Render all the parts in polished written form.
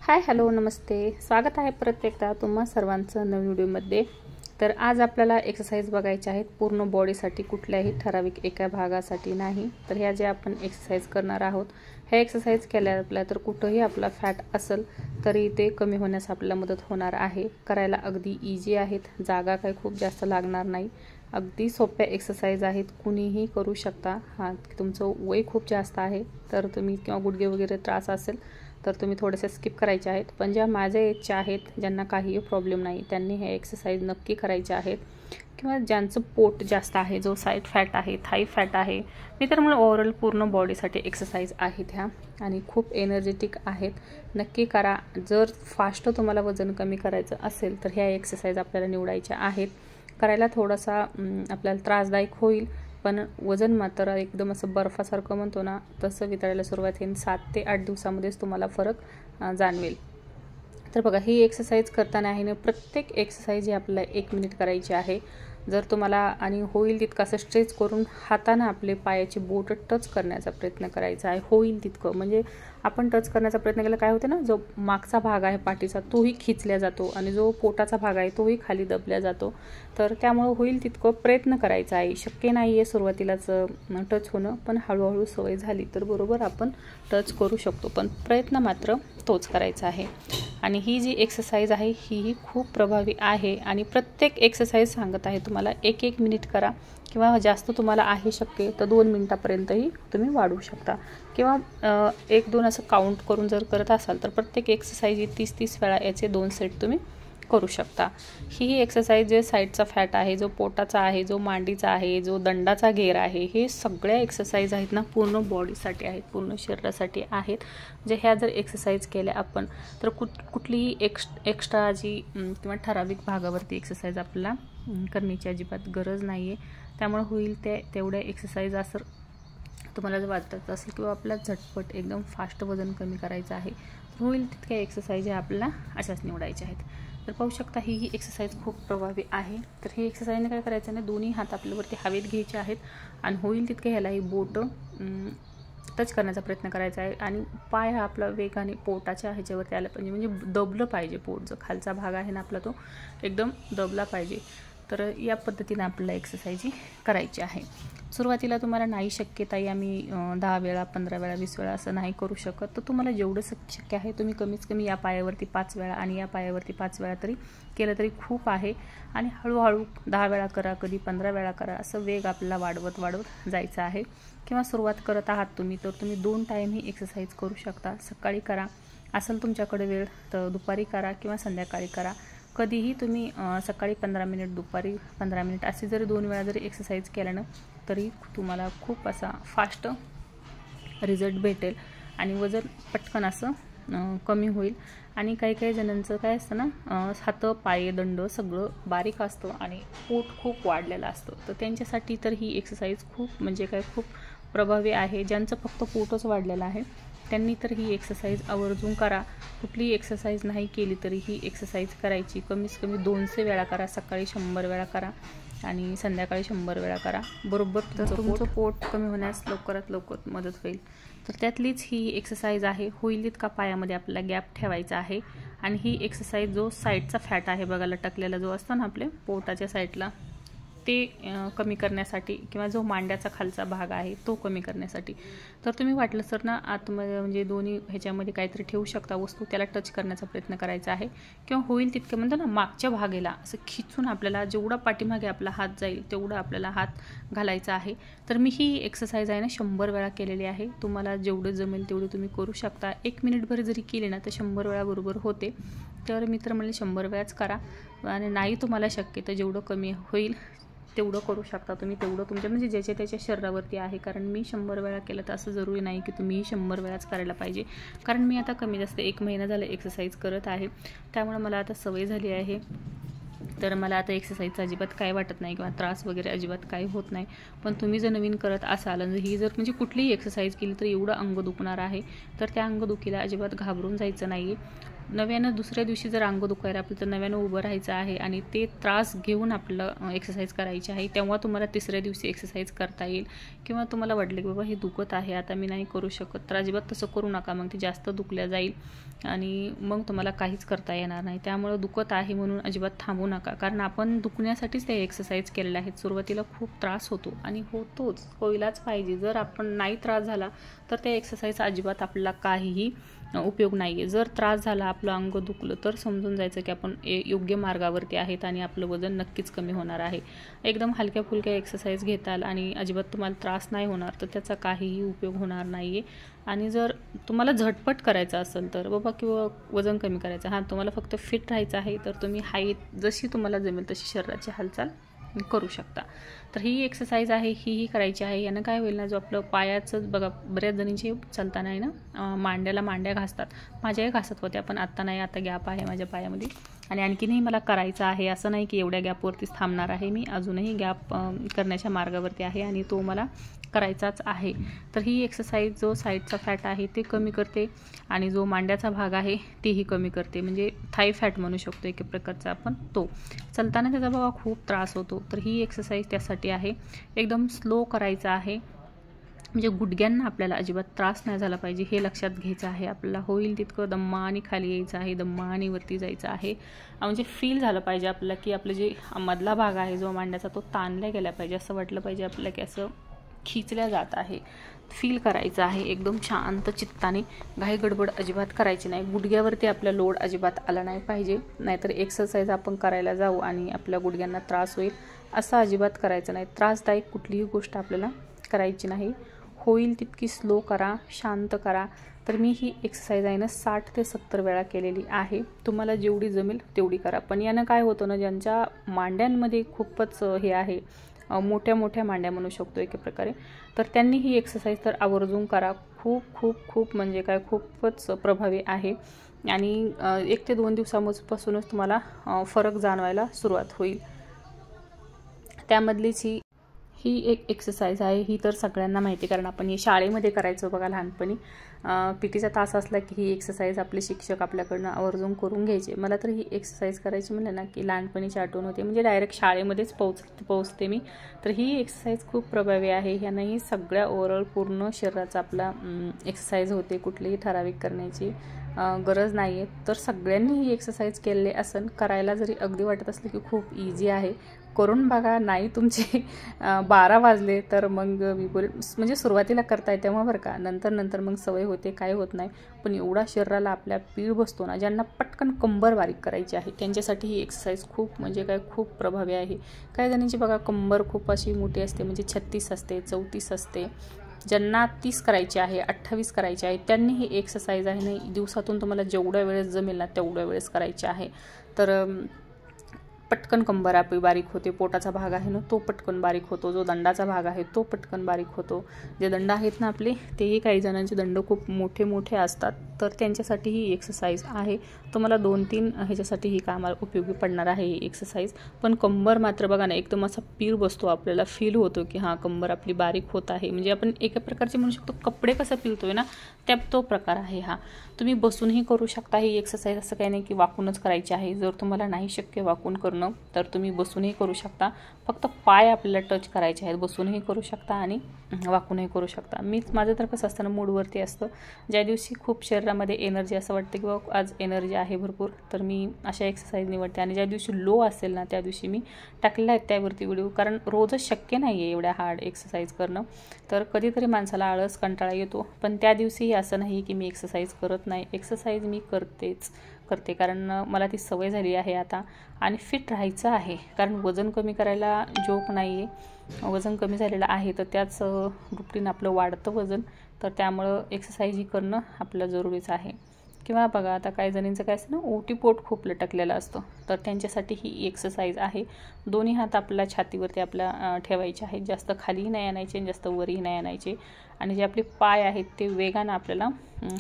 Hi hello नमस्ते, स्वागत आहे परत एकदा तुम्हा सर्वांचं नवीन व्हिडिओमध्ये। तर आज आपल्याला एक्सरसाइज बघायचे आहेत पूर्ण बॉडीसाठी, कुठल्याही ठराविक एका भागासाठी नाही। तर ह्या जे आपण एक्सरसाइज करणार आहोत, हे एक्सरसाइज केल्यावर आपल्या तर कुठेही आपला फॅट असेल तरी ते कमी होण्यास आपल्याला मदत होणार आहे। करायला अगदी इजी आहेत, जागा काही खूप जास्त लागणार नाही, अगदी सोप्या एक्सरसाइज आहेत, कुणीही करू शकता। हां, तुमचं वय खूप जास्त आहे तर तुम्ही किंवा गुडघे वगैरे त्रास असेल तर तुम्ही थोडेसे स्किप करायचे आहेत, पण ज्या माझ्या एजच्या आहेत, ज्यांना काहीही प्रॉब्लेम नाही, त्यांनी हे एक्सरसाइज नक्की करायचे आहेत। किंवा ज्यांचं पोट जास्त आहे, जो साईड फॅट आहे, थाई फॅट आहे, मी तर म्हणून ओव्हरऑल पूर्ण बॉडीसाठी एक्सरसाइज आहेत ह्या आणि खूप एनर्जेटिक आहेत, नक्की करा। जर फास्ट तुम्हाला वजन कमी करायचं असेल तर ह्या एक्सरसाइज आपल्याला निवडायच्या आहेत। करायला थोडासा आपल्याला त्रासदायक होईल, पण वजन मात्र एकदम असं बर्फासारखं म्हणतो ना तसं वितळायला सुरुवात होईल। 7 ते 8 दिवसामध्येच तुम्हाला फरक जाणवेल। तर बघा, ही एक्सरसाइज करताना आहे ना, प्रत्येक एक्सरसाइज ही आपल्याला 1 मिनिट करायची आहे। जर तुम्हाला आणि होईल तितकं असं स्ट्रेच करून हाताने आपले पायाची बोट टच करण्याचा प्रयत्न करायचा आहे, होईल तितकं। म्हणजे आपण टच करण्याचा प्रयत्न केला काय होते ना, जो मागचा भाग आहे पाठीचा तोही खिचल्या जातो आणि जो पोटाचा भाग आहे तोही खाली दबल्या जातो। तर त्यामुळे होईल तितकं प्रयत्न करायचा आहे। शक्य नाही आहे सुरुवातीलाच टच होणं, पण हळूहळू सवय झाली तर बरोबर आपण टच करू शकतो, पण प्रयत्न मात्र तोच करायचा आहे। आणि ही जी एक्सरसाइज आहे ही खूप प्रभावी आहे आणि प्रत्येक एक्सरसाइज सांगत आहे तुम्हाला 1-1 मिनिट करा, किंवा जास्त तुम्हाला आहे शक्य तर 2 मिनिटापर्यंतही तुम्ही वाढवू शकता, किंवा 1-2 असं काउंट करून जर करत असाल तर प्रत्येक एक्सरसाइज 30-30 वेळा याचे 2 सेट तुम्ही करू शकता। ही एक्सरसाइज जे साईडचा फॅट आहे, जो पोटाचा आहे, जो मांडीचा आहे, जो दंडाचा घेर आहे, हे सगळ्या एक्सरसाइज आहेत ना पूर्ण बॉडीसाठी आहेत, पूर्ण शरीरासाठी आहेत। जे ह्या जर एक्सरसाइज केल्या आपण तर कुठलीही एक्स्ट्रा जी किंवा ठराविक भागावरती एक्सरसाइज आपल्याला करण्याची अजिबात गरज नाही आहे। त्यामुळे होईल तेवढ्या एक्सरसाइज असं तुम्हाला जर वाटत असेल किंवा आपल्याला झटपट एकदम फास्ट वजन कमी करायचं आहे, होईल तितक्या एक्सरसाइज ह्या आपल्याला अशाच निवडायच्या आहेत। तर पाहू शकता ही एक्सरसाइज खूप प्रभावी आहे। तर ही एक्सरसाइजने काय करायचं आहे ना, दोन्ही हात आपल्यावरती हवेत घ्यायचे आहेत आणि होईल तितके ह्याला ही बोट टच करण्याचा प्रयत्न करायचा आहे आणि पाय हा आपला वेगाने पोटाच्या ह्याच्यावरती आला पाहिजे, म्हणजे दबलं पाहिजे पोट, जो खालचा भाग आहे ना आपला तो एकदम दबला पाहिजे। तर या पद्धतीने आपल्याला एक्सरसाइज ही करायची आहे। सुरुवातीला तुम्हाला नाही शक्यता आम्ही 10 वेळा 15 वेळा 20 वेळा असं नाही करू शकत, तर तुम्हाला जेवढं शक्य आहे तुम्ही कमीत कमी या पायावरती 5 वेळा आणि या पायावरती 5 वेळा तरी केलं तरी खूप आहे। आणि हळूहळू 10 वेळा करा, कधी 15 वेळा करा, असं वेग आपल्याला वाढवत जायचं आहे। किंवा सुरुवात करत आहात तुम्ही तर तुम्ही 2 टाईम ही एक्सरसाइज करू शकता। सकाळी करा असेल तुमच्याकडे वेळ तर दुपारी करा किंवा संध्याकाळी करा, कधीही तुम्ही सकाळी 15 मिनिट, दुपारी 15 मिनिट असे जरी 2 वेळा जरी एक्सरसाइज केल्यानं तरी तुम्हाला खूप असा फास्ट रिझल्ट भेटेल आणि वजन पटकन असं कमी होईल। आणि काही जणांचं काय असतं ना, हात पाय दंड सगळं बारीक असतं आणि पोट खूप वाढलेलं असतं, तर त्यांच्यासाठी तर ही एक्सरसाइज खूप म्हणजे काय खूप प्रभावी आहे। ज्यांचं फक्त पोटच वाढलेलं आहे त्यांनी तर ही एक्सरसाइज आवर्जून करा। कुठलीही एक्सरसाइज नाही केली तरी ही एक्सरसाइज करायची, कमीत कमी 200 वेळा करा, सकाळी 100 वेळा करा आणि संध्याकाळी 100 वेळा करा, बरोबर तुमचं पोट कमी होण्यास लवकरात लवकर मदत होईल। तर त्यातलीच ही एक्सरसाइज आहे, होईल तितका पायामध्ये आपल्याला गॅप ठेवायचा आहे। आणि ही एक्सरसाइज जो साईडचा फॅट आहे बघा, लटकलेला जो असतो ना आपल्या पोटाच्या साईडला, ते कमी करण्यासाठी, किंवा जो मांड्याचा खालचा भाग आहे तो कमी करण्यासाठी। तर तुम्ही वाटलं सर ना आतमध्ये म्हणजे दोन्ही ह्याच्यामध्ये काहीतरी ठेवू शकता वस्तू, त्याला टच करण्याचा प्रयत्न करायचा आहे, किंवा होईल तितकं म्हणतो ना मागच्या भागेला असं खिचून आपल्याला जेवढा पाठीमागे आपला हात जाईल तेवढा आपल्याला हात घालायचा आहे। तर मी ही एक्सरसाइज आहे ना 100 वेळा केलेली आहे, तुम्हाला जेवढं जमेल तेवढं तुम्ही करू शकता। 1 मिनिटभर जरी केली ना तर 100 वेळा बरोबर होते। तर मित्र म्हणले 100 वेळाच करा, आणि नाही तुम्हाला शक्य तर जेवढं कमी होईल तेवढं करू शकता तुम्ही, तेवढं तुमच्या म्हणजे ज्याच्या त्याच्या शरीरावरती आहे। कारण मी 100 वेळा केलं तर असं जरुरी नाही की तुम्ही 100 वेळाच करायला पाहिजे, कारण मी आता कमी जास्त 1 महिना झाला एक्सरसाइज करत आहे, त्यामुळे मला आता सवय झाली आहे। तर मला आता एक्सरसाइजचं अजिबात काय वाटत नाही किंवा त्रास वगैरे अजिबात काही होत नाही। पण तुम्ही जर नवीन करत असाल आणि ही जर म्हणजे कुठलीही एक्सरसाइज केली तर एवढं अंग दुखणार आहे, तर त्या अंगदुखीला अजिबात घाबरून जायचं नाही। नव्यानं दुसऱ्या दिवशी जर अंग दुखायला आपलं तर नव्यानं उभं राहायचं आहे आणि ते त्रास घेऊन आपलं एक्सरसाइज करायची आहे. तेव्हा तुम्हाला तिसऱ्या दिवशी एक्सरसाइज करता येईल. किंवा तुम्हाला वाटलं की बाबा हे दुखत आहे आता मी नाही करू शकत, तर अजिबात तसं करू नका. मग ते जास्त दुखल्या जाईल आणि मग तुम्हाला काहीच करता येणार नाही. त्यामुळे दुखत आहे म्हणून अजिबात थांबू नका, कारण आपण दुखण्यासाठीच ते एक्सरसाइज केलेले आहेत. सुरुवातीला खूप त्रास होतो आणि होतोच, होईलाच पाहिजे. जर आपण नाही त्रास झाला तर त्या एक्सरसाइज अजिबात आपल्याला काहीही उपयोग नाही आहे. जर त्रास झाला, आपलं अंग दुखलं, तर समजून जायचं की आपण योग्य मार्गावरती आहेत आणि आपलं वजन नक्कीच कमी होणार आहे. एकदम हलक्या फुलक्या एक्सरसाइज घेताल आणि अजिबात तुम्हाला त्रास नाही होणार तर त्याचा काहीही उपयोग होणार नाही आहे. आणि जर तुम्हाला झटपट करायचं असेल तर बाबा किंवा वजन कमी करायचं, हां तुम्हाला फक्त फिट राहायचं आहे, तर तुम्ही हाईट जशी तुम्हाला जमेल तशी शरीराची हालचाल करू शकता. तर ही एक्सरसाइज आहे, ही करायची आहे. यानं काय होईल ना, जो आपलं पायाचं बघा बऱ्याच जणींचे चालताना आहे ना मांड्याला मांड्या घासतात. माझ्याही घासत होत्या पण आत्ता नाही, आता गॅप आहे माझ्या पायामध्ये आणि आणखीनही मला करायचं आहे. असं नाही की एवढ्या गॅपवरतीच थांबणार आहे मी, अजूनही गॅप करण्याच्या मार्गावरती आहे आणि तो मला करायचाच आहे. तर ही एक्सरसाइज जो साईडचा फॅट आहे ते कमी करते आणि जो मांड्याचा भाग आहे तेही कमी करते, म्हणजे थाई फॅट म्हणू शकतो एक प्रकारचा आपण तो. चालताना त्याचा बघा खूप त्रास होतो, तर ही एक्सरसाइज त्यासाठी आहे. एकदम स्लो करायचं आहे, म्हणजे गुडघ्यांना आपल्याला अजिबात त्रास नाही झाला पाहिजे हे लक्षात घ्यायचं आहे. आपल्याला होईल तितकं दम्मानी खाली यायचं आहे, दम्मानी वरती जायचं आहे. म्हणजे फील झालं पाहिजे आपल्याला की आपलं जे मधला भाग आहे जो मांड्याचा तो ताणला गेला पाहिजे, असं वाटलं पाहिजे आपल्याला की असं खिचल्या जात आहे. फील करायचं आहे एकदम शांत चित्ताने, घाई गडबड अजिबात करायची नाही. गुडघ्यावरती आपला लोड अजिबात आला नाही पाहिजे, नाहीतर एक्सरसाइज आपण करायला जाऊ आणि आपल्या गुडघ्यांना त्रास होईल असं अजिबात करायचं नाही. त्रासदायक कुठलीही गोष्ट आपल्याला करायची नाही. होईल तितकी स्लो करा, शांत करा. तर मी ही एक्सरसाइज आहे ना 60 ते 70 वेळा केलेली आहे. तुम्हाला जेवढी जमेल तेवढी करा. पण यानं काय होतं ना, ज्यांच्या मांड्यांमध्ये खूपच हे आहे, मोठ्या मोठ्या मांड्या म्हणू शकतो एक प्रकारे, तर त्यांनी ही एक्सरसाइज तर आवर्जून करा. खूप खूप खूप म्हणजे काय खूपच प्रभावी आहे आणि 1 ते 2 दिवसापासूनच तुम्हाला फरक जाणवायला सुरुवात होईल. त्यामधलीच ही एक एक्सरसाइज आहे. ही तर सगळ्यांना माहिती, कारण आपण ही शाळेमध्ये करायचो बघा लहानपणी. पीटीचा तास असला की ही एक्सरसाइज आपले शिक्षक आपल्याकडनं आवर्जून करून घ्यायचे. मला तर ही एक्सरसाइज करायची म्हणलं ना की लहानपणीची आठवण होते, म्हणजे डायरेक्ट शाळेमध्येच पोहोचते मी. तर ही एक्सरसाइज खूप प्रभावी आहे. ह्यानंही सगळ्या ओव्हरऑल पूर्ण शरीराचा आपला एक्सरसाइज होते, कुठलीही ठराविक करण्याची गरज नाही आहे. तर सगळ्यांनी ही एक्सरसाइज केलेली असेल. करायला जरी अगदी वाटत असलं की खूप इझी आहे, करून बघा. नाही तुमचे 12 वाजले तर मग मी बोलेन, म्हणजे सुरुवातीला करताय तेव्हा बरं का, नंतर मग सवय होते, काय होत नाही. पण एवढा शरीराला आपल्या पीळ बसतो ना, ज्यांना पटकन कंबर बारीक करायची आहे त्यांच्यासाठी ही एक्सरसाइज खूप म्हणजे काय खूप प्रभावी आहे. काही जणांची बघा कंबर खूप अशी मोठी असते, म्हणजे 36 असते, 34 असते. ज्यांना 30 करायची आहे, 28 करायची आहे, त्यांनी ही एक्सरसाइज आहे ना दिवसातून तुम्हाला जेवढ्या वेळेस जमेल ना तेवढ्या वेळेस करायची आहे. तर पटकन कंबर आपली बारीक होते. पोटाचा भाग आहे ना तो पटकन बारीक होतो, जो दंडाचा भाग आहे तो पटकन बारीक होतो. जे दंड आहेत ना आपले, तेही काही जणांचे दंड खूप मोठे मोठे असतात, तर त्यांच्यासाठी ही एक्सरसाइज आहे. तुम्हाला 2-3 ह्याच्यासाठी ही कामाला उपयोगी पडणार आहे ही एक्सरसाइज. पण कंबर मात्र बघा ना एकदम असा पीळ बसतो, आपल्याला फील होतो की हां कंबर आपली बारीक होत आहे. म्हणजे आपण एका प्रकारचे म्हणू शकतो कपडे कसं पिळतोय ना तो प्रकार आहे हा. तुम्ही बसूनही करू शकता ही एक्सरसाइज, असं काही नाही की वाकूनच करायची आहे. जर तुम्हाला नाही शक्य वाकून करणं तर तुम्ही बसूनही करू शकता. फक्त पाय आपल्याला टच करायचे आहेत. बसूनही करू शकता आणि वाकूनही करू शकता. माझं तर कसं असतं ना, मूडवरती असतं. ज्या दिवशी खूप शरीरामध्ये एनर्जी, असं वाटतं की बाबा आज एनर्जी आहे भरपूर, तर मी अशा एक्सरसाइज निवडते. आणि ज्या दिवशी लो असेल ना त्या दिवशी मी टाकलेला आहे त्यावरती व्हिडिओ, कारण रोजच शक्य नाही आहे एवढ्या हार्ड एक्सरसाइज करणं. तर कधीतरी माणसाला आळस कंटाळा येतो, पण त्या दिवशी असं नाही की मी एक्सरसाइज करत नाही. एक्सरसाइज मी करते, कारण मला ती सवय झाली आहे आता. आणि फिट राहायचं आहे, कारण वजन कमी करायला जोक नाही आहे. वजन कमी झालेलं आहे तर त्याच रुटीन आपलं वाढतं वजन, तर त्यामुळं एक्सरसाइज ही करणं आपलं जरुरीच आहे. किंवा बघा आता काही जणींचं काय असतं ना, ओटीपोट खूप लटकलेलं असतं, तर त्यांच्यासाठी ही एक्सरसाइज आहे. दोन्ही हात आपल्या छातीवरती आपल्या ठेवायचे आहेत, जास्त खालीही नाही आणायचे जास्त वरही नाही आणायचे. आणि जे आपले पाय आहेत ते वेगानं आपल्याला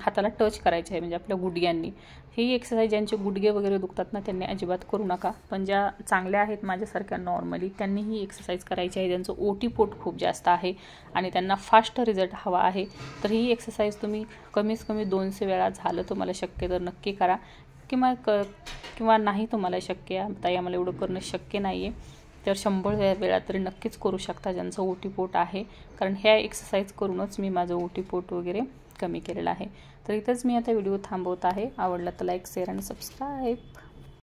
हाताला टच करायचे आहे, म्हणजे आपल्या गुडघ्यांनी. ही एक्सरसाइज ज्यांचे गुडघे वगैरे दुखतात ना त्यांनी अजिबात करू नका, पण ज्या चांगल्या आहेत माझ्यासारख्या नॉर्मली त्यांनी ही एक्सरसाइज करायची आहे. ज्यांचं ओटीपोट खूप जास्त आहे आणि त्यांना फास्ट रिझल्ट हवा आहे, तर ही एक्सरसाइज तुम्ही कमीत कमी 200 वेळा झालं तुम्हाला शक्य तर नक्की करा. किंवा नाही तुम्हाला शक्य आहे ताई आम्हाला एवढं करणं शक्य नाही आहे, तर 100 वेळा तरी नक्कीच करू शकता ज्यांचं ओटीपोट आहे. कारण ह्या एक्सरसाइज करूनच मी माझं ओटीपोट वगैरे कमी केलेलं आहे. तर इथंच मी आता व्हिडिओ थांबवत आहे. आवडला तर लाईक, शेअर आणि सबस्क्राईब.